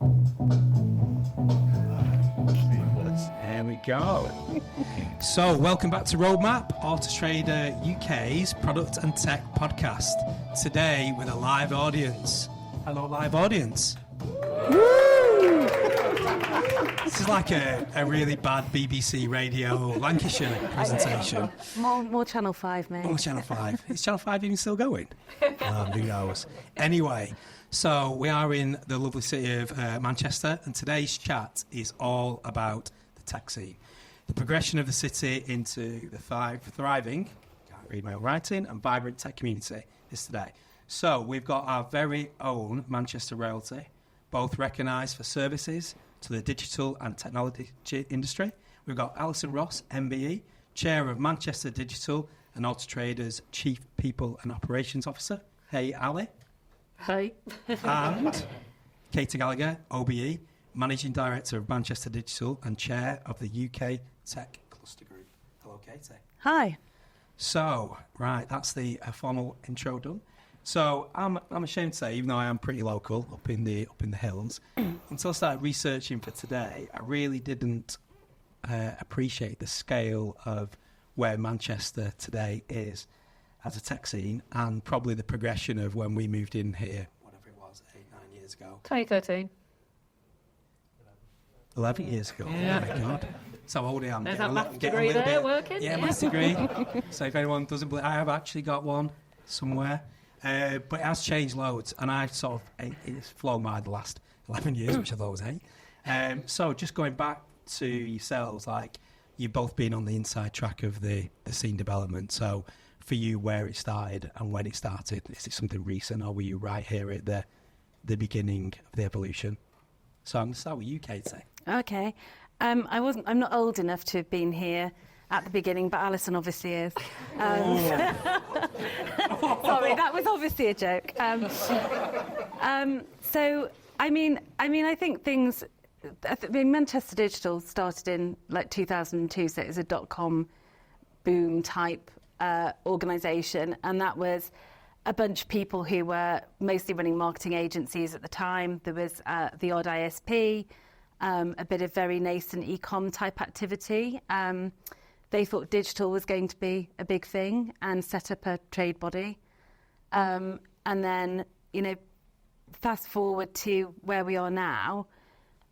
There we go. So, welcome back to Roadmap, Auto Trader UK's product and tech podcast. Today with a live audience. Hello, live audience. Woo! This is like a really bad BBC Radio Lancashire presentation. More Channel 5, mate. More Channel 5. Is Channel 5 even still going? Who knows? Anyway, so we are in the lovely city of Manchester, and today's chat is all about the tech scene. The progression of the city into the thriving, can't read my own writing, and vibrant tech community is today. So we've got our very own Manchester royalty, both recognised for services to the digital and technology industry. We've got Alison Ross MBE, Chair of Manchester Digital and Auto Traders Chief People and Operations Officer. Hey, Ali. Hi. And Katie Gallagher OBE, Managing Director of Manchester Digital and Chair of the UK Tech Cluster Group. Hello, Katie. Hi. So, right, that's the formal intro done. So, I'm ashamed to say, even though I am pretty local, up in the hills, until I started researching for today, I really didn't appreciate the scale of where Manchester today is as a tech scene, and probably the progression of when we moved in here, whatever it was, 8-9 years ago. 2013. 11 years ago. Yeah. Oh my God. So old I am. There's that maths degree there working. Yeah, maths degree. So if anyone doesn't believe, I have actually got one somewhere. But it has changed loads, and it's flown by the last 11 years, which I thought was 8. So just going back to yourselves, like, you've both been on the inside track of the scene development. So for you, where it started and when it started, is it something recent, or were you right here at the beginning of the evolution? So I'm going to start with you, Katie. Okay. I'm not old enough to have been here at the beginning, but Alison obviously is. Sorry, that was obviously a joke. So I think things. Manchester Digital started in like 2002, so it was a .com boom type organisation, and that was a bunch of people who were mostly running marketing agencies at the time. There was the odd ISP, a bit of very nascent e-com type activity. They thought digital was going to be a big thing and set up a trade body. And then, fast forward to where we are now,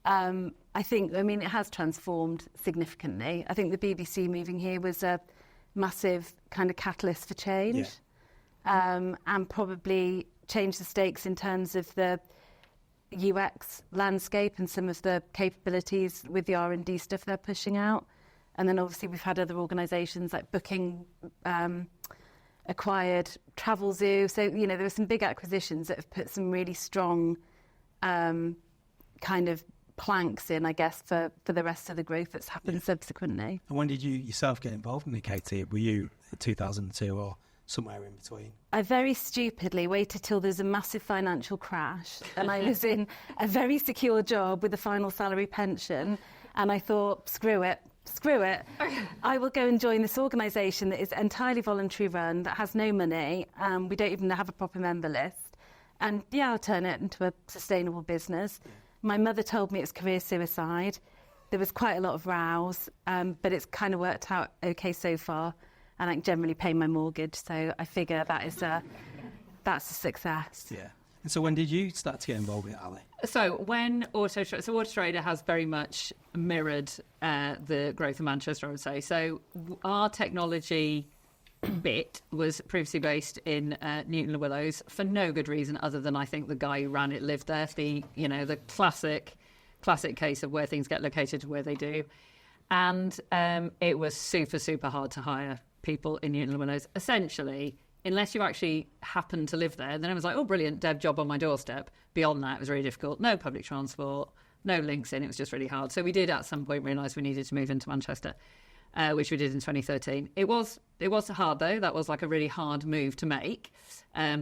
it has transformed significantly. I think the BBC moving here was a massive kind of catalyst for change. Yeah. And probably change the stakes in terms of the UX landscape and some of the capabilities with the R&D stuff they're pushing out. And then obviously we've had other organisations like Booking acquired Travelzoo. So, there were some big acquisitions that have put some really strong kind of planks in, I guess, for the rest of the growth that's happened subsequently. And when did you yourself get involved in it, Katie? Were you 2002 or somewhere in between? I very stupidly waited till there was a massive financial crash and I was in a very secure job with a final salary pension, and I thought, screw it. I will go and join this organisation that is entirely voluntary run, that has no money, we don't even have a proper member list, and I'll turn it into a sustainable business. Yeah. My mother told me it's career suicide. There was quite a lot of rows, but it's kind of worked out okay so far. And I generally pay my mortgage, so I figure that's a success. Yeah. And so when did you start to get involved with it, Ali? So when Auto Trader has very much mirrored the growth of Manchester, I would say. So our technology bit was previously based in Newton Willows for no good reason other than I think the guy who ran it lived there. The classic case of where things get located to where they do. And it was super hard to hire people in Newton Willows. Essentially, unless you actually happen to live there, then I was like, oh, brilliant, dev job on my doorstep. Beyond that, it was very difficult. No public transport, no links in. It was just really hard. So we did at some point realise we needed to move into Manchester, which we did in 2013. It was hard, though. That was like a really hard move to make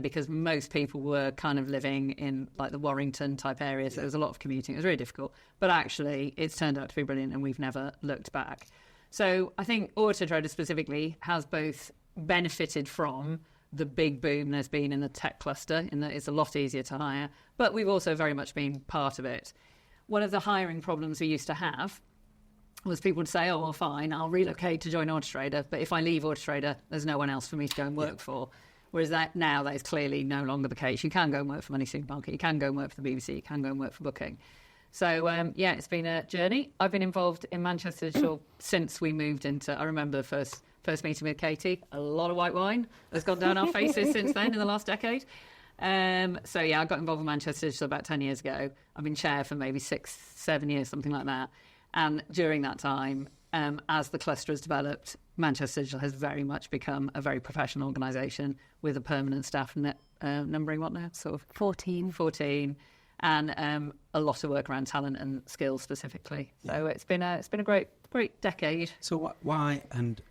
because most people were kind of living in like the Warrington type area. So there was a lot of commuting. It was really difficult. But actually, it's turned out to be brilliant and we've never looked back. So I think Auto Trader specifically has both benefited from the big boom there's been in the tech cluster, in that it's a lot easier to hire, but we've also very much been part of it. one of the hiring problems we used to have was people would say, oh, well, fine, I'll relocate to join Autotrader, but if I leave Autotrader, there's no one else for me to go and work for. Whereas that is clearly no longer the case. You can go and work for Money Supermarket, you can go and work for the BBC, you can go and work for Booking. So, it's been a journey. I've been involved in Manchester Digital since we moved into, I remember the first meeting with Katie, a lot of white wine has gone down our faces since then in the last decade. I got involved with Manchester Digital about 10 years ago. I've been chair for maybe 6-7 years, something like that. And during that time, as the cluster has developed, Manchester Digital has very much become a very professional organisation with a permanent staff numbering what now? Sort of 14. And a lot of work around talent and skills specifically. So it's been a great decade. So why, and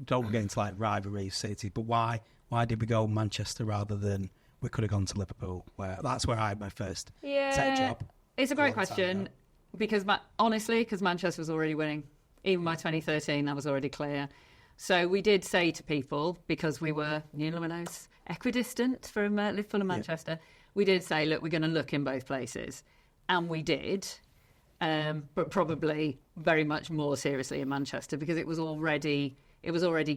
don't get into like rivalry cities, but why did we go Manchester rather than we could have gone to Liverpool? That's where I had my first tech job. It's a great question because Manchester was already winning. Even by 2013, that was already clear. So we did say to people, because we were equidistant from Liverpool and Manchester, we did say, look, we're going to look in both places. And we did, but probably very much more seriously in Manchester because it was already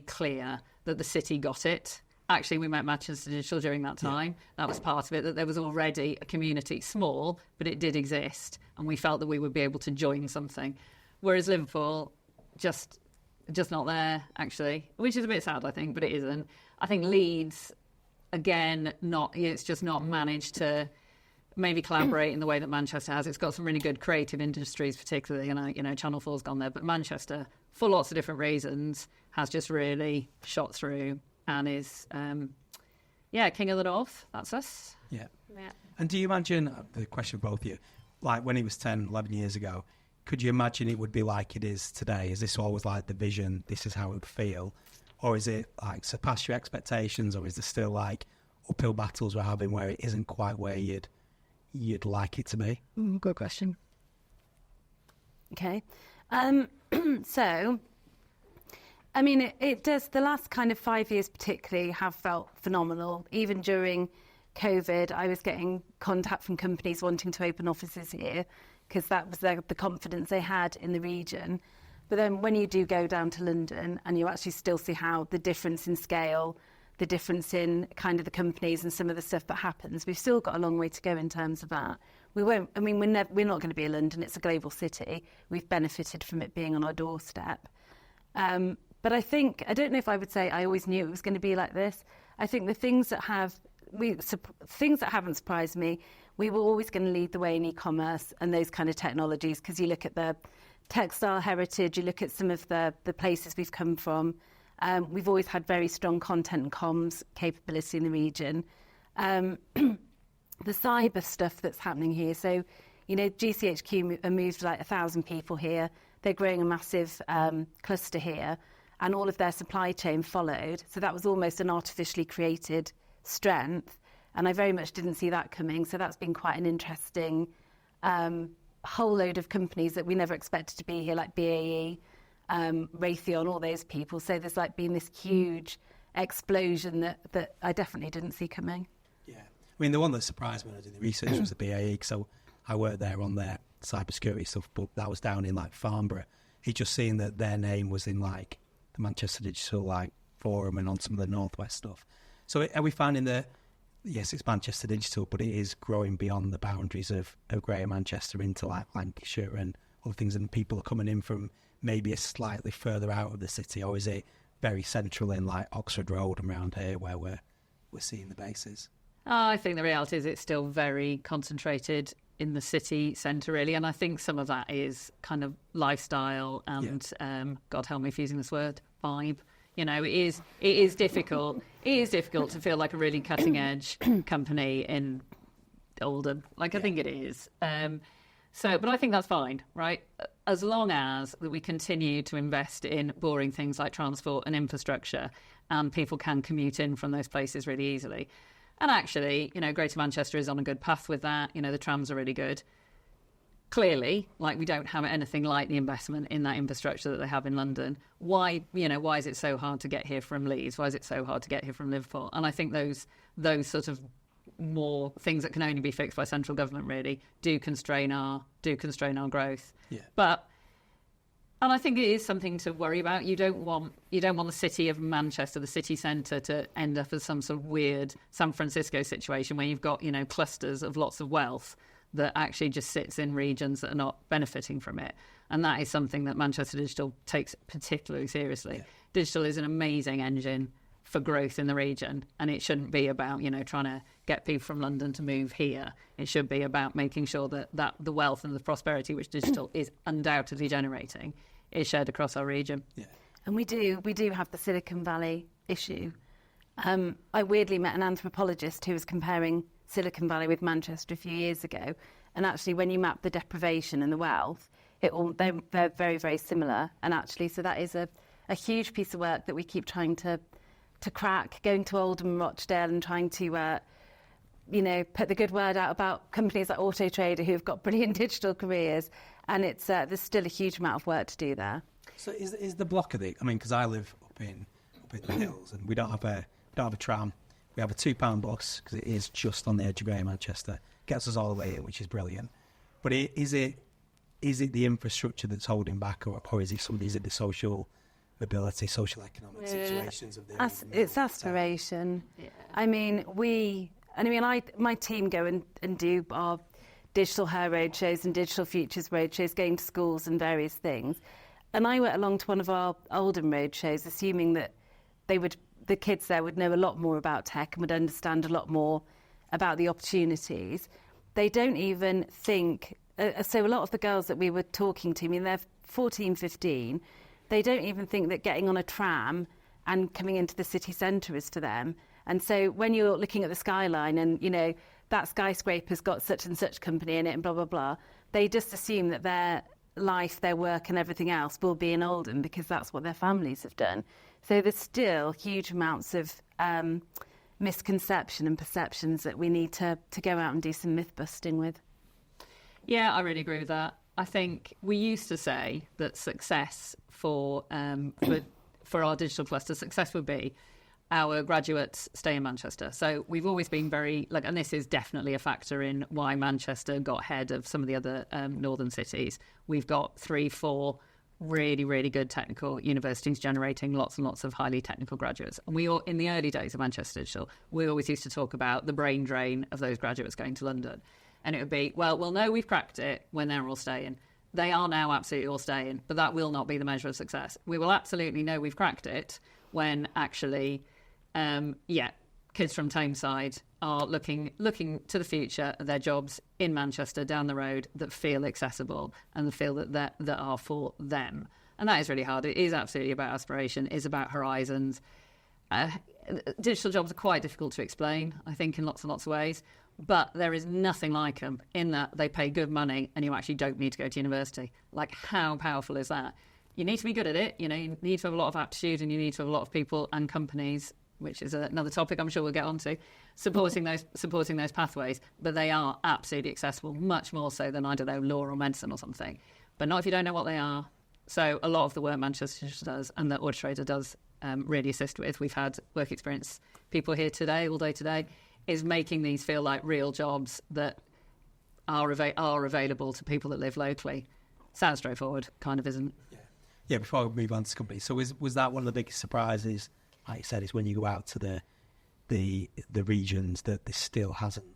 clear that the city got it. Actually, we met Manchester Digital during that time. That was part of it, that there was already a community, small, but it did exist. And we felt that we would be able to join something. Whereas Liverpool, just not there, actually, which is a bit sad, I think, but it isn't. I think Leeds, again, it's just not managed to maybe collaborate in the way that Manchester has. It's got some really good creative industries, particularly, Channel 4's gone there. But Manchester, for lots of different reasons, has just really shot through and is, king of the north. That's us. Yeah. And do you imagine, the question for both of you, like when it was 10, 11 years ago, could you imagine it would be like it is today? Is this always like the vision, this is how it would feel? Or is it like surpass your expectations, or is there still like uphill battles we're having where it isn't quite where you'd like it to be? Good question. Okay. So, I mean, it does, the last kind of 5 years particularly have felt phenomenal. Even during COVID, I was getting contact from companies wanting to open offices here because that was the confidence they had in the region. But then when you do go down to London and you actually still see how the difference in scale, the difference in kind of the companies and some of the stuff that happens, we've still got a long way to go in terms of that. We're not going to be a London, it's a global city. We've benefited from it being on our doorstep. But I don't know if I would say I always knew it was going to be like this. I think the things that haven't surprised me, we were always going to lead the way in e-commerce and those kind of technologies, because you look at the textile heritage, you look at some of the places we've come from. We've always had very strong content and comms capability in the region. The cyber stuff that's happening here. So, GCHQ moved like 1,000 people here. They're growing a massive cluster here, and all of their supply chain followed. So that was almost an artificially created strength, and I very much didn't see that coming. So that's been quite an interesting whole load of companies that we never expected to be here, like BAE, Raytheon, all those people. So there's been this huge explosion that I definitely didn't see coming. Yeah, I mean, the one that surprised me when I did the research was the BAE. So I worked there on their cybersecurity stuff, but that was down in Farnborough. He just seen that their name was in the Manchester Digital forum and on some of the Northwest stuff. So are we finding that, yes, it's Manchester Digital, but it is growing beyond the boundaries of Greater Manchester into Lancashire and other things, and people are coming in from maybe a slightly further out of the city, or is it very central in Oxford Road and around here where we're seeing the bases? I think the reality is it's still very concentrated in the city centre, really, and I think some of that is kind of lifestyle and, God help me for using this word, vibe. It is difficult. It is difficult to feel like a really cutting edge company in Oldham. I think it is. But I think that's fine, right? As long as we continue to invest in boring things like transport and infrastructure, and people can commute in from those places really easily. And actually, Greater Manchester is on a good path with that. The trams are really good. Clearly, we don't have anything like the investment in that infrastructure that they have in London. Why is it so hard to get here from Leeds? Why is it so hard to get here from Liverpool? And I think those sort of more things that can only be fixed by central government really do constrain our growth. And I think it is something to worry about. You don't want the city of Manchester, the city centre, to end up as some sort of weird San Francisco situation where you've got, clusters of lots of wealth that actually just sits in regions that are not benefiting from it. And that is something that Manchester Digital takes particularly seriously. Yeah. Digital is an amazing engine for growth in the region, and it shouldn't be about, trying to get people from London to move here. It should be about making sure that the wealth and the prosperity which digital is undoubtedly generating is shared across our region. Yeah. And we do have the Silicon Valley issue. I weirdly met an anthropologist who was comparing Silicon Valley with Manchester a few years ago, and actually when you map the deprivation and the wealth, they're very, very similar. And actually, so that is a huge piece of work that we keep trying to crack, going to Oldham and Rochdale and trying to, put the good word out about companies like Auto Trader who've got brilliant digital careers. And it's there's still a huge amount of work to do there. So is the block of it? I mean, because I live up in the hills, and we don't have a tram. We have a £2 bus because it is just on the edge of Greater Manchester. Gets us all the way here, which is brilliant. But is it the infrastructure that's holding back, or is it the social mobility, social economic situations of the it's aspiration. Yeah. I mean, my team go and do our digital hair roadshows and digital futures roadshows, going to schools and various things. And I went along to one of our Oldham roadshows, assuming that the kids there would know a lot more about tech and would understand a lot more about the opportunities. They don't even think. So a lot of the girls that we were talking to, they're 14, 15. They don't even think that getting on a tram and coming into the city centre is for them. And so when you're looking at the skyline and, that skyscraper's got such and such company in it and blah, blah, blah, they just assume that their life, their work and everything else will be in Oldham because that's what their families have done. So there's still huge amounts of misconception and perceptions that we need to go out and do some myth busting with. Yeah, I really agree with that. I think we used to say that success for our digital cluster, success would be our graduates stay in Manchester. So we've always been very, and this is definitely a factor in why Manchester got ahead of some of the other northern cities. We've got 3-4 really, really good technical universities generating lots and lots of highly technical graduates. And in the early days of Manchester Digital, we always used to talk about the brain drain of those graduates going to London. And it would be, we'll know we've cracked it when they're all staying. They are now absolutely all staying, but that will not be the measure of success. We will absolutely know we've cracked it when actually, kids from Tameside are looking to the future at their jobs in Manchester down the road that feel accessible and feel that are for them. And that is really hard. It is absolutely about aspiration. It is about horizons. Digital jobs are quite difficult to explain, I think, in lots and lots of ways. But there is nothing like them in that they pay good money and you actually don't need to go to university. How powerful is that? You need to be good at it. You need to have a lot of aptitude and you need to have a lot of people and companies, which is another topic I'm sure we'll get onto, supporting those pathways. But they are absolutely accessible, much more so than, law or medicine or something. But not if you don't know what they are. So a lot of the work Manchester does and that Auto Trader does really assist with. We've had work experience people here all day today, is making these feel like real jobs that are available to people that live locally. Sounds straightforward, kind of isn't. Yeah, before we move on to company, so was that one of the biggest surprises, like you said, is when you go out to the regions that this still hasn't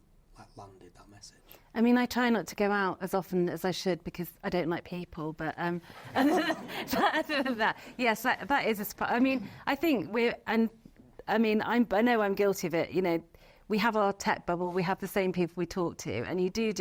landed that message? I try not to go out as often as I should because I don't like people, but other than that, yes, that is a surprise. I think I know I'm guilty of it, we have our tech bubble, we have the same people we talk to, and you do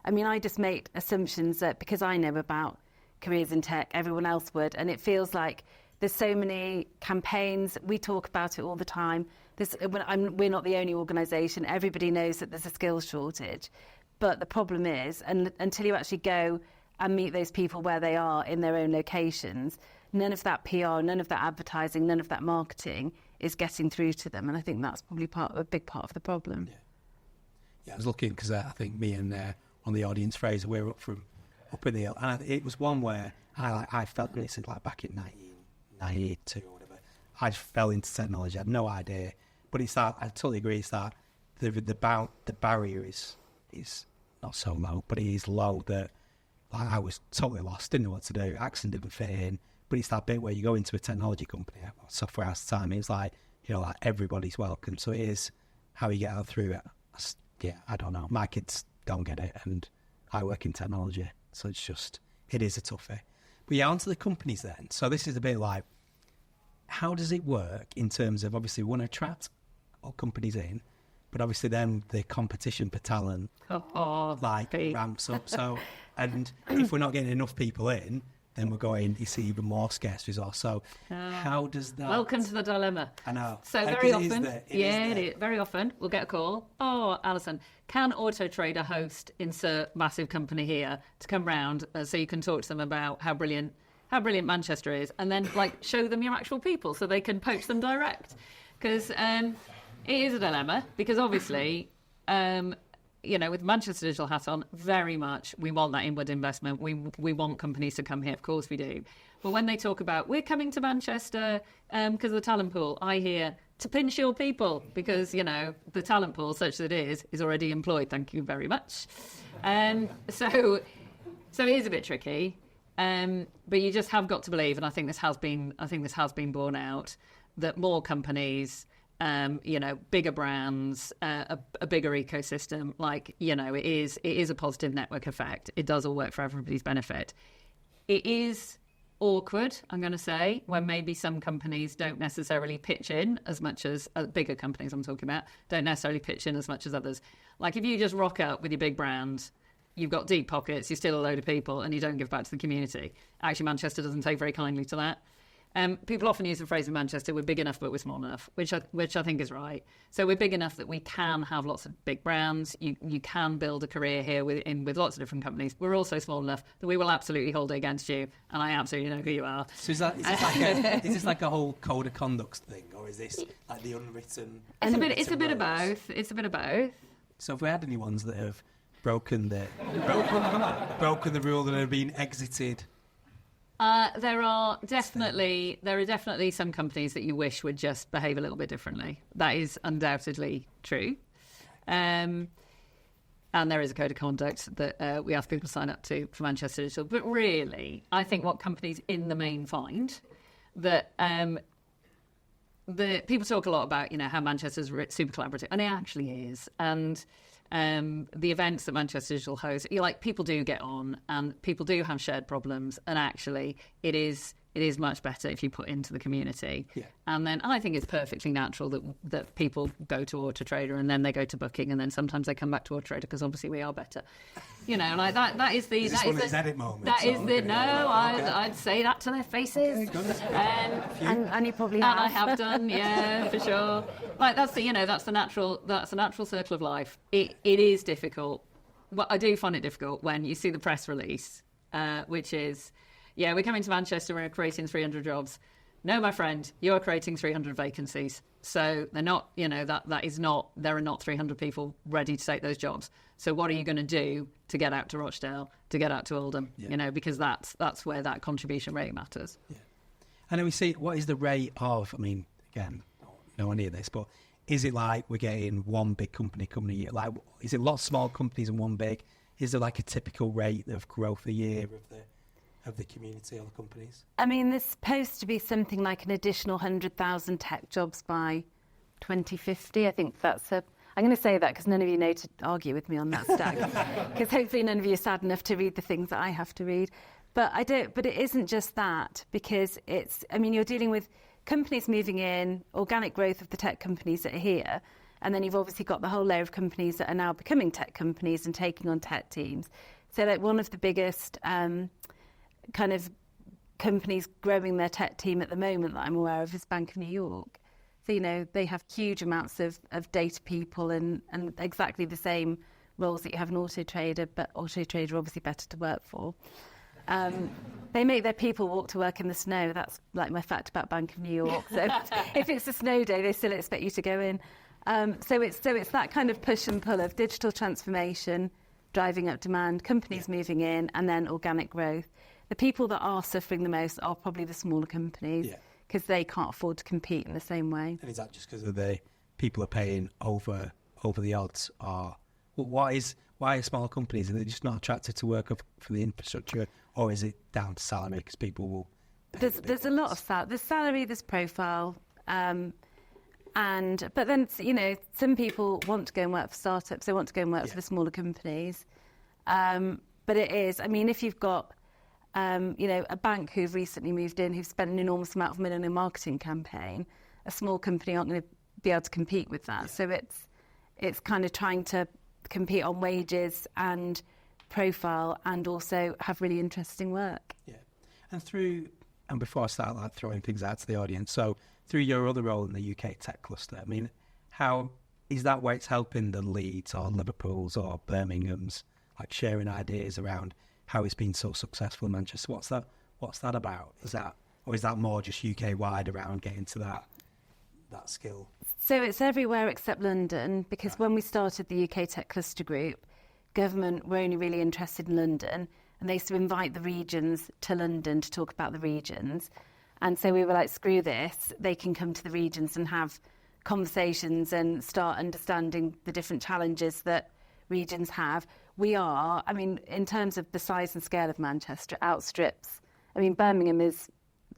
I just make assumptions that because I know about careers in tech, everyone else would, and it feels like there's so many campaigns, we talk about it all the time. We're not the only organisation, everybody knows that there's a skills shortage, but the problem is, until you actually go and meet those people where they are in their own locations, none of that PR, none of that advertising, none of that marketing is getting through to them, and I think that's probably a big part of the problem. Yeah, I was looking because I think me and one of the audience, Fraser, we're up in the hill, and it was one where I felt this is back in 1992 or whatever. I just fell into technology. I had no idea, but it's that I totally agree. It's that the barrier is not so low, but it is low that like, I was totally lost, didn't know what to do, accent didn't fit in. But it's that bit where you go into a technology company, software house at the time, it's like, you know, like everybody's welcome. So it is how you get out through it. Yeah, I don't know. My kids don't get it, and I work in technology, so it is a toughie. But yeah, onto the companies then. So this is a bit like, how does it work in terms of, obviously we want to attract all companies in, but obviously then the competition for talent ramps up. So, and if we're not getting enough people in, then we're going, you see even more scarce resource. So how does that... Welcome to the dilemma. I know. So very often, it is very often, we'll get a call. Oh, Alison, can Auto Trader host insert massive company here to come round so you can talk to them about how brilliant Manchester is, and then like show them your actual people so they can poach them direct? Because it is a dilemma, because obviously... you know, with Manchester Digital hat on, very much we want that inward investment. We want companies to come here, of course we do. But when they talk about, we're coming to Manchester because of the talent pool, I hear, to pinch your people, because, you know, the talent pool, such that it is already employed. Thank you very much. So it is a bit tricky. But you just have got to believe, and I think this has been borne out, that more companies... you know, bigger brands, a bigger ecosystem, like, you know, it is a positive network effect. It does all work for everybody's benefit. It is awkward, I'm going to say, when maybe some companies don't necessarily pitch in as much as bigger companies I'm talking about, don't necessarily pitch in as much as others. Like if you just rock up with your big brand, you've got deep pockets, you're still a load of people, and you don't give back to the community. Actually, Manchester doesn't take very kindly to that. People often use the phrase in Manchester, we're big enough but we're small enough, which I think is right. So we're big enough that we can have lots of big brands. You can build a career here with lots of different companies. We're also small enough that we will absolutely hold it against you, and I absolutely know who you are. So is this like a whole code of conduct thing, or is this like the unwritten... It's a bit of both. It's a bit of both. So have we had any ones that have broken the rule and have been exited? There are definitely some companies that you wish would just behave a little bit differently. That is undoubtedly true. And there is a code of conduct that we ask people to sign up to for Manchester Digital. But really, I think what companies in the main find that the people talk a lot about, you know, how Manchester's super collaborative, and it actually is. And the events that Manchester Digital hosts, people do get on, and people do have shared problems, and actually it is much better if you put into the community. Yeah. And then I think it's perfectly natural that people go to Auto Trader and then they go to Booking, and then sometimes they come back to Auto Trader because obviously we are better. You know, like that is the... Is this one of his edit moments? That is the... No, I'd say that to their faces. Okay, and you probably have. And I have done, yeah, for sure. Like that's the natural circle of life. It is difficult. Well, I do find it difficult when you see the press release, which is... Yeah, we're coming to Manchester, we're creating 300 jobs. No, my friend, you're creating 300 vacancies. So they're not, you know, there are not 300 people ready to take those jobs. So what are you going to do to get out to Rochdale, to get out to Oldham? Yeah. You know, because that's where that contribution rate matters. Yeah. And then we see, what is the rate of, I mean, again, no one hear this, but is it like we're getting one big company coming a year? Like, is it lots of small companies and one big? Is there like a typical rate of growth a year of the community or the companies? I mean, there's supposed to be something like an additional 100,000 tech jobs by 2050. I think that's I'm going to say that because none of you know to argue with me on that stack. Because hopefully none of you are sad enough to read the things that I have to read. But it isn't just that, because you're dealing with companies moving in, organic growth of the tech companies that are here, and then you've obviously got the whole layer of companies that are now becoming tech companies and taking on tech teams. So like one of the biggest kind of companies growing their tech team at the moment that I'm aware of is Bank of New York. So, you know, they have huge amounts of data people and exactly the same roles that you have in Auto Trader, but Auto Trader are obviously better to work for. They make their people walk to work in the snow. That's like my fact about Bank of New York. So if it's a snow day, they still expect you to go in. So it's that kind of push and pull of digital transformation, driving up demand, companies moving in, and then organic growth. The people that are suffering the most are probably the smaller companies because they can't afford to compete in the same way. And is that just because of the people are paying over over the odds? Or why are smaller companies, are they just not attracted to work for the infrastructure, or is it down to salary because people will pay There's a lot of there's salary, there's profile, but then, you know, some people want to go and work for startups, they want to go and work for the smaller companies. But it is, I mean, if you've got, you know, a bank who've recently moved in, who've spent an enormous amount of money on a marketing campaign, a small company aren't going to be able to compete with that. So it's kind of trying to compete on wages and profile and also have really interesting work. Yeah. And before I start like throwing things out to the audience, so through your other role in the UK tech cluster, I mean, how is that where it's helping the Leeds or Liverpools or Birmingham's, like sharing ideas around how it's been so successful in Manchester? What's that about? Is that more just UK wide around getting to that skill? So it's everywhere except London, because when we started the UK Tech Cluster Group, government were only really interested in London, and they used to invite the regions to London to talk about the regions. And so we were like, screw this, they can come to the regions and have conversations and start understanding the different challenges that regions have. We are, I mean, in terms of the size and scale of Manchester, outstrips. I mean, Birmingham is,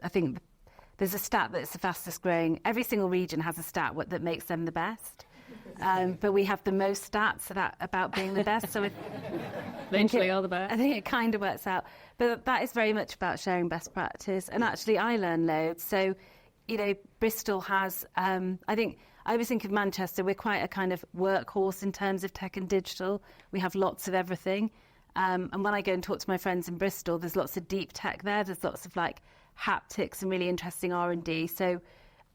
I think, there's a stat that it's the fastest growing. Every single region has a stat that makes them the best. But we have the most stats about being the best. So literally are the best. I think it kind of works out. But that is very much about sharing best practice. And actually, I learn loads. So, you know, Bristol has, I always think of Manchester, we're quite a kind of workhorse in terms of tech and digital. We have lots of everything. And when I go and talk to my friends in Bristol, there's lots of deep tech there. There's lots of like haptics and really interesting R&D. So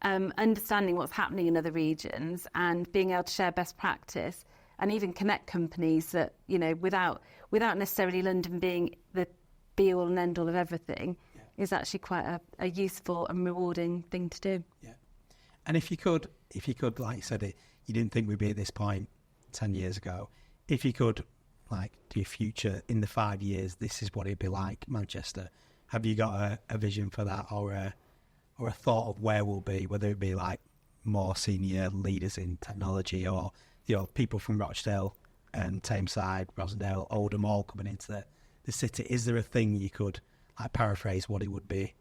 understanding what's happening in other regions and being able to share best practice and even connect companies that, you know, without necessarily London being the be-all and end-all of everything is actually quite a useful and rewarding thing to do. Yeah. And if you could, like you said, you didn't think we'd be at this point 10 years ago. If you could, like, do your future in the 5 years, this is what it'd be like, Manchester. Have you got a vision for that, or a thought of where we'll be, whether it be like more senior leaders in technology, or, you know, people from Rochdale and Tameside, Rosendale, Oldham, all coming into the city? Is there a thing you could like paraphrase what it would be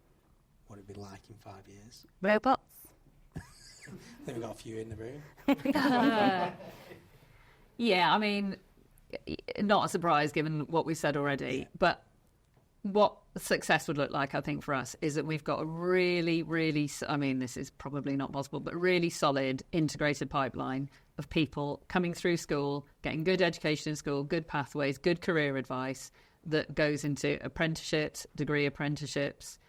like in 5 years? Robots. I think we've got a few in the room. Yeah, I mean, not a surprise given what we said already, but what success would look like, I think, for us is that we've got a really, really, I mean, this is probably not possible, but really solid integrated pipeline of people coming through school, getting good education in school, good pathways, good career advice that goes into apprenticeships, degree apprenticeships,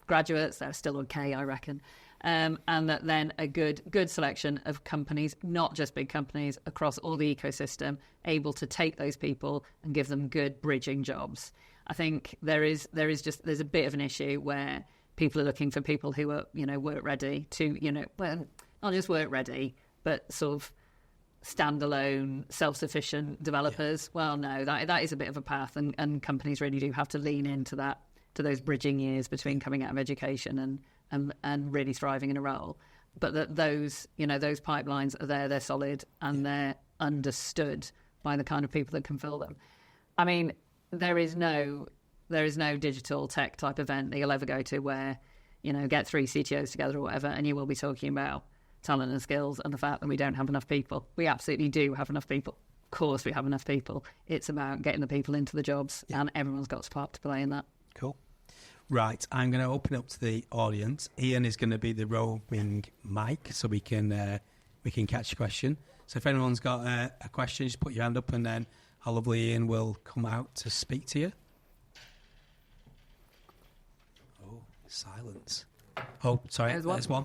graduates, they're still okay, I reckon. And that then a good selection of companies, not just big companies, across all the ecosystem, able to take those people and give them good bridging jobs. I think there's a bit of an issue where people are looking for people who are, you know, work ready to, you know, well, not just work ready, but sort of standalone, self-sufficient developers. Yeah. Well, no, that is a bit of a path, and companies really do have to lean into that, to those bridging years between coming out of education and really thriving in a role. But that those pipelines are there, they're solid, and they're understood by the kind of people that can fill them. I mean, there is no digital tech type event that you'll ever go to where, you know, get 3 CTOs together or whatever, and you will be talking about talent and skills and the fact that we don't have enough people. We absolutely do have enough people. Of course we have enough people. It's about getting the people into the jobs, and everyone's got a part to play in that. Cool. Right, I'm going to open up to the audience. Ian is going to be the roving mic, so we can catch a question. So if anyone's got a question, just put your hand up, and then our lovely Ian will come out to speak to you. Oh, silence. Oh, sorry, there's one.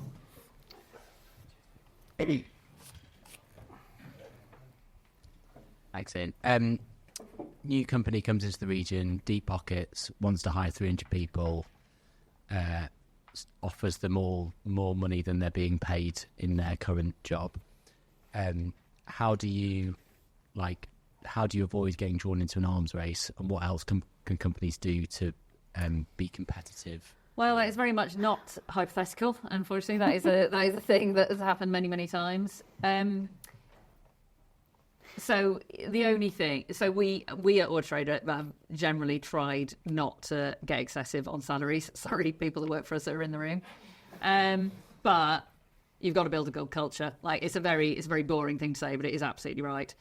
Thanks, Ian. New company comes into the region, deep pockets, wants to hire 300 people, offers them all more money than they're being paid in their current job. How do you avoid getting drawn into an arms race, and what else can companies do to be competitive? Well, it's very much not hypothetical. Unfortunately, that is a thing that has happened many, many times. So the only thing, so we at Autotrader generally tried not to get excessive on salaries. Sorry, people that work for us that are in the room, but you've got to build a good culture. Like it's a very boring thing to say, but it is absolutely right.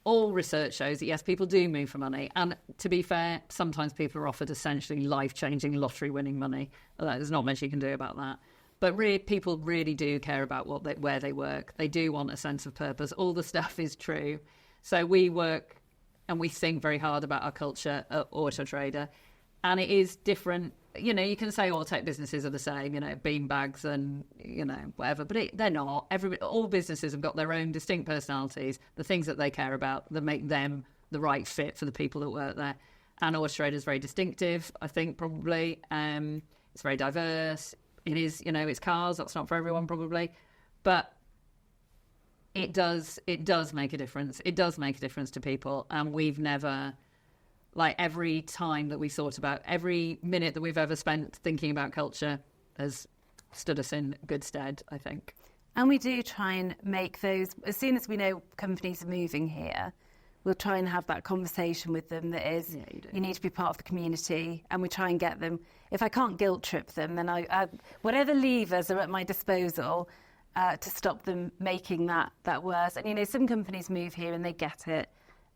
All research shows that yes, people do move for money, and to be fair, sometimes people are offered essentially life-changing, lottery-winning money. There's not much you can do about that. But people really do care about where they work. They do want a sense of purpose. All the stuff is true. So we work and we think very hard about our culture at Autotrader. And it is different. You know, you can say all tech businesses are the same, you know, beanbags and, you know, whatever. But they're not. All businesses have got their own distinct personalities, the things that they care about that make them the right fit for the people that work there. And Autotrader is very distinctive, I think, probably. It's very diverse. It is, you know, it's cars. That's not for everyone, probably, but it does make a difference. It does make a difference to people, and we've never, like, every time that we thought about, every minute that we've ever spent thinking about culture has stood us in good stead, I think. And we do try and make those, as soon as we know companies are moving here, we'll try and have that conversation with them that is, you need to be part of the community, and we try and get them. If I can't guilt trip them, then I whatever levers are at my disposal to stop them making that worse. And, you know, some companies move here and they get it.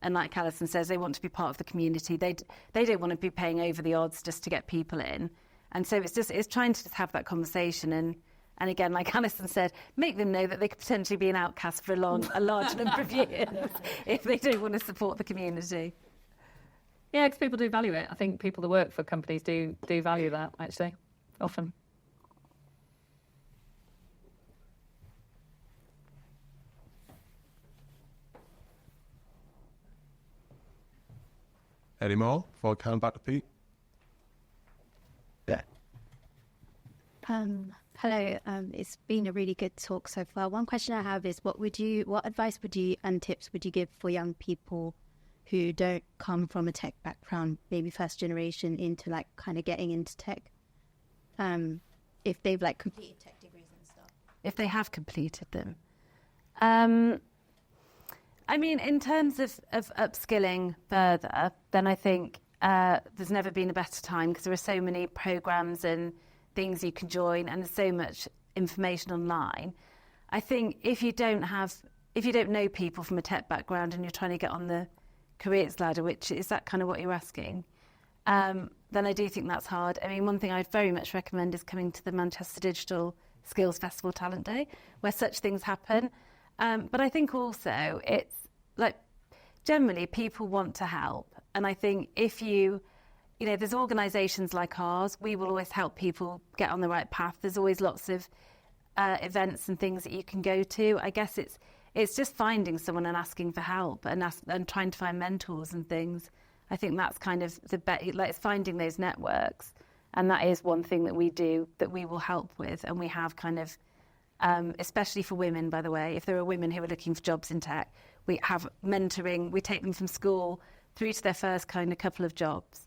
And like Alison says, they want to be part of the community. They don't want to be paying over the odds just to get people in. And so it's trying to just have that conversation and again, like Alison said, make them know that they could potentially be an outcast for a large number of years if they don't want to support the community. Yeah, because people do value it. I think people that work for companies do value that, actually, often. Any more before I come back to Pete? Yeah. Hello, it's been a really good talk so far. One question I have is what advice and tips would you give for young people who don't come from a tech background, maybe first generation, into like kind of getting into tech? If they've like completed tech degrees and stuff. If they have completed them. I mean, in terms of upskilling further, then I think there's never been a better time because there are so many programs and things you can join, and there's so much information online. I think if you don't know people from a tech background and you're trying to get on the careers ladder, which is that kind of what you're asking, then I do think that's hard. I mean, one thing I'd very much recommend is coming to the Manchester Digital Skills Festival Talent Day, where such things happen. But I think also it's like generally people want to help, and I think if you know, there's organisations like ours, we will always help people get on the right path. There's always lots of events and things that you can go to. I guess it's just finding someone and asking for help and trying to find mentors and things. I think that's kind of it's finding those networks. And that is one thing that we do that we will help with. And we have kind of, especially for women, by the way, if there are women who are looking for jobs in tech, we have mentoring. We take them from school through to their first kind of couple of jobs.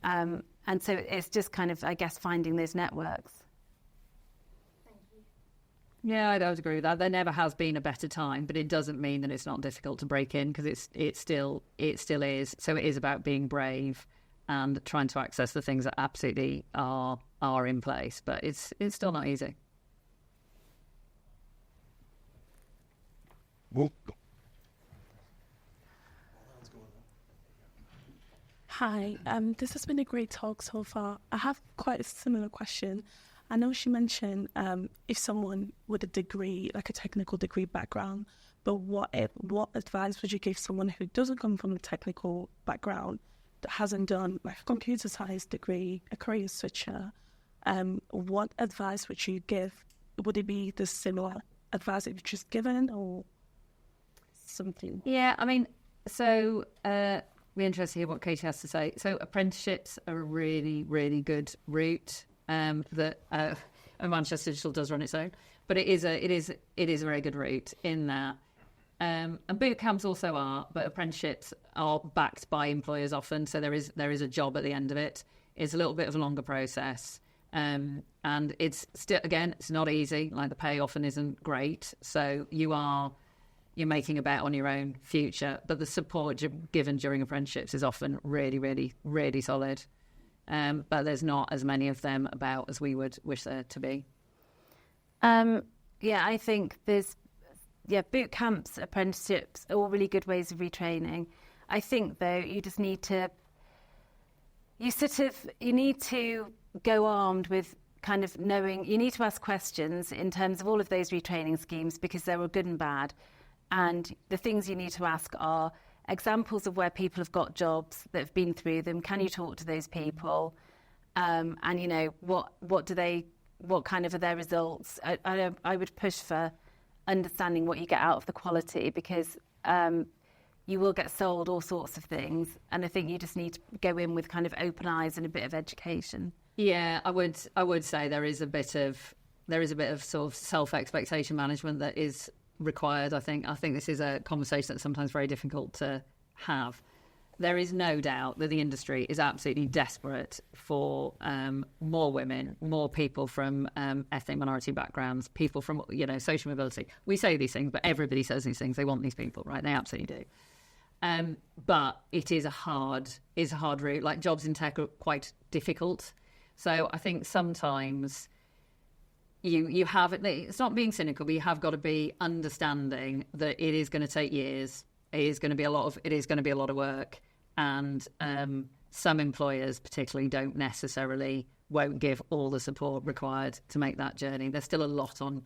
And so it's just kind of, I guess, finding those networks. Thank you. Yeah, I would agree with that. There never has been a better time, but it doesn't mean that it's not difficult to break in because it still is. So it is about being brave and trying to access the things that absolutely are in place. But it's still not easy. Well, Hi, this has been a great talk so far. I have quite a similar question. I know she mentioned if someone with a degree, like a technical degree background, but what advice would you give someone who doesn't come from a technical background, that hasn't done like a computer science degree, a career switcher? What advice would you give? Would it be the similar advice that you've just given or something? Yeah, I mean, so... We're interested to hear what Katie has to say. So apprenticeships are a really, really good route that Manchester Digital does run its own, but it is a very good route in that. And boot camps also are, but apprenticeships are backed by employers often, so there is a job at the end of it. It's a little bit of a longer process, and it's still, again, it's not easy. Like the pay often isn't great, so you are you're making a bet on your own future. But the support given during apprenticeships is often really, really, really solid. But there's not as many of them about as we would wish there to be. Yeah, I think there's boot camps, apprenticeships, all really good ways of retraining. I think though you just need to go armed with kind of knowing, you need to ask questions in terms of all of those retraining schemes because they're all good and bad. And the things you need to ask are examples of where people have got jobs that have been through them. Can you talk to those people? And you know, what kind of are their results? I would push for understanding what you get out of the quality because you will get sold all sorts of things. And I think you just need to go in with kind of open eyes and a bit of education. Yeah, I would say there is a bit of sort of self-expectation management that is required. I think this is a conversation that's sometimes very difficult to have. There is no doubt that the industry is absolutely desperate for more women, more people from ethnic minority backgrounds, people from social mobility. We say these things, but everybody says these things. They want these people, right? They absolutely do. But it is a hard route. Like jobs in tech are quite difficult. So I think sometimes you have, it's not being cynical, but you have got to be understanding that it is going to take years. It is going to be a lot of work. And some employers particularly won't give all the support required to make that journey. There's still a lot in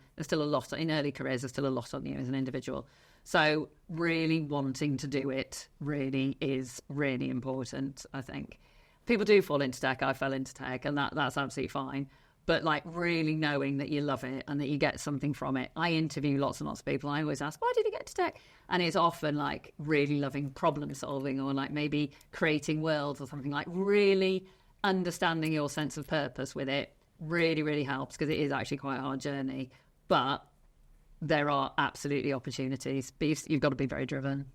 early careers, there's still a lot on you as an individual. So really wanting to do it really is really important, I think. People do fall into tech. I fell into tech, and that's absolutely fine. But like really knowing that you love it and that you get something from it. I interview lots and lots of people. I always ask, why did you get to tech? And it's often like really loving problem solving or like maybe creating worlds or something, like really understanding your sense of purpose with it really, really helps because it is actually quite a hard journey. But there are absolutely opportunities. But you've got to be very driven.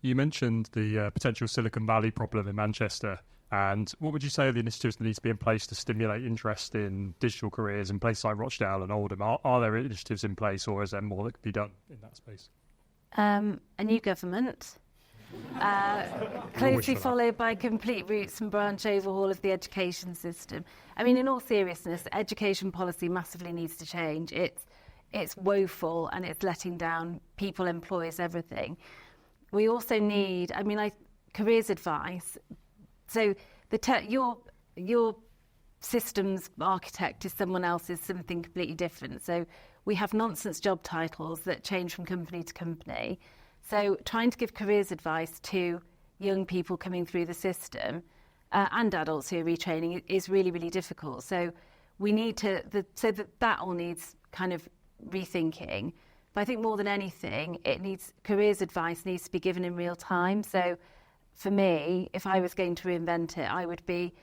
You mentioned the potential Silicon Valley problem in Manchester. And what would you say are the initiatives that need to be in place to stimulate interest in digital careers in places like Rochdale and Oldham? Are there initiatives in place, or is there more that could be done in that space? A new government, closely followed by complete roots and branch overhaul of the education system. I mean, in all seriousness, education policy massively needs to change. It's woeful and it's letting down people, employees, everything. We also need, careers advice. So your systems architect is someone else's, something completely different. So we have nonsense job titles that change from company to company. So trying to give careers advice to young people coming through the system and adults who are retraining is really, really difficult. So we need that all needs kind of rethinking. But I think more than anything, careers advice needs to be given in real time. So for me, if I was going to reinvent it, I would be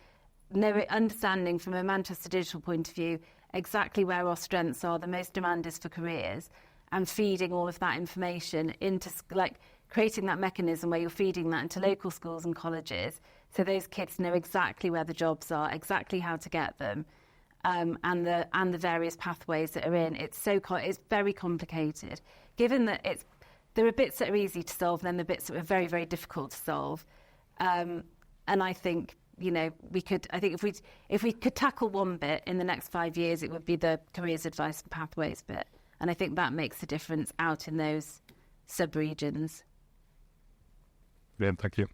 understanding from a Manchester digital point of view exactly where our strengths are, the most demand is for careers, and feeding all of that information into, like, creating that mechanism where you're feeding that into local schools and colleges so those kids know exactly where the jobs are, exactly how to get them, and the various pathways that are in. It's very complicated, given that there are bits that are easy to solve, and then the bits that are very, very difficult to solve. And I think, if we could tackle one bit in the next 5 years, it would be the careers advice and pathways bit. And I think that makes a difference out in those sub-regions. Yeah, thank you.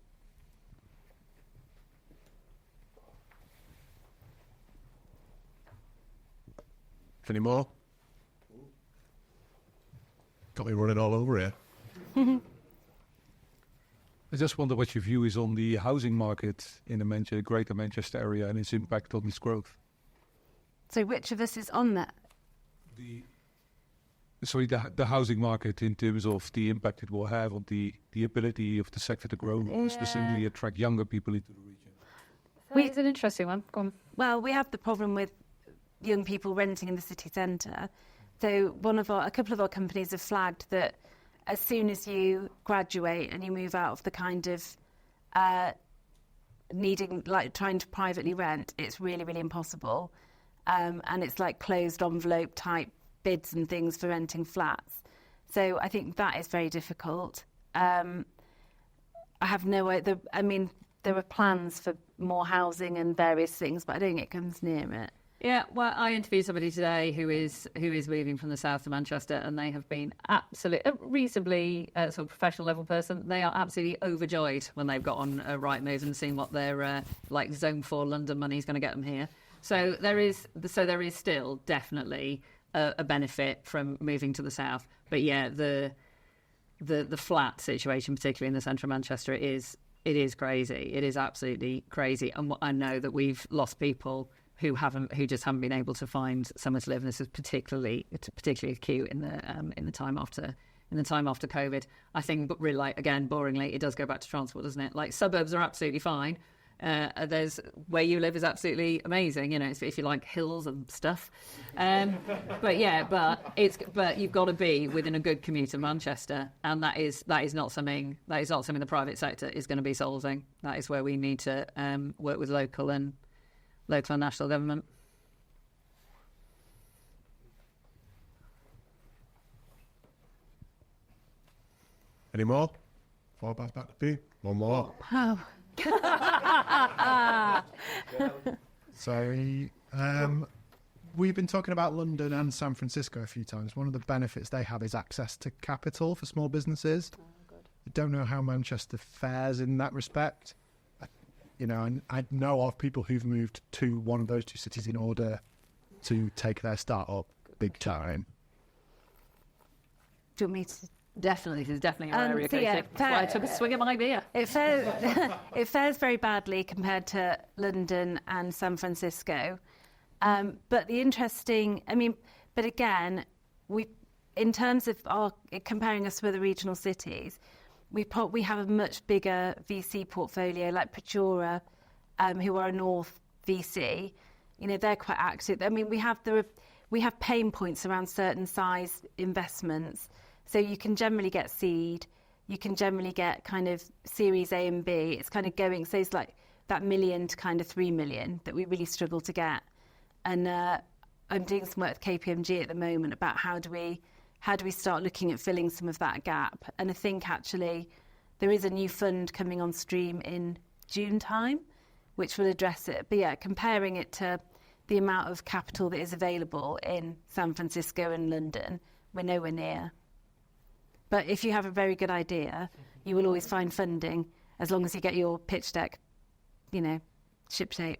Any more? Got me running all over here. I just wonder what your view is on the housing market in the Greater Manchester area and its impact on its growth. So which of us is on that? The housing market in terms of the impact it will have on the ability of the sector to grow, specifically attract younger people into the region. It's an interesting one. Go on. Well, we have the problem with young people renting in the city centre. So a couple of our companies have flagged that as soon as you graduate and you move out of the kind of trying to privately rent, it's really, really impossible. And it's like closed envelope type bids and things for renting flats. So I think that is very difficult. I have no idea. I mean, there are plans for more housing and various things, but I don't think it comes near it. Yeah, well, I interviewed somebody today who is moving from the south to Manchester, and they have been absolutely, a reasonably sort of professional level person. They are absolutely overjoyed when they've got on a Rightmove and seen what their like Zone 4 London money is going to get them here. So there is still definitely a benefit from moving to the south. But yeah, the flat situation, particularly in the centre of Manchester, it is crazy. It is absolutely crazy, and I know that we've lost people who just haven't been able to find somewhere to live, and this is particularly acute in the time after COVID. I think, but really, like, again, boringly, it does go back to transport, doesn't it? Like, suburbs are absolutely fine. There's where you live is absolutely amazing, you know, if you like hills and stuff. But you've got to be within a good commute of Manchester, and that is not something the private sector is going to be solving. That is where we need to work with local and national government. Any more? 4 back to B. One more. Oh. So we've been talking about London and San Francisco a few times. One of the benefits they have is access to capital for small businesses. I don't know how Manchester fares in that respect. I know of people who've moved to one of those two cities in order to take their start-up big time. Do you want me to? Definitely, there's definitely an area. So yeah, That's why I took a swig of my beer. It fares very badly compared to London and San Francisco. But again, in terms of comparing us with the regional cities, we have a much bigger VC portfolio, like Prechura, who are a North VC. You know, they're quite active. I mean, we have pain points around certain size investments. So you can generally get seed, you can generally get kind of Series A and B. It's kind of going, so it's like that $1 million to kind of 3 million that we really struggle to get. And I'm doing some work with KPMG at the moment about how do we start looking at filling some of that gap. And I think actually there is a new fund coming on stream in June time, which will address it. But yeah, comparing it to the amount of capital that is available in San Francisco and London, we're nowhere near. But if you have a very good idea, you will always find funding as long as you get your pitch deck, shipshape.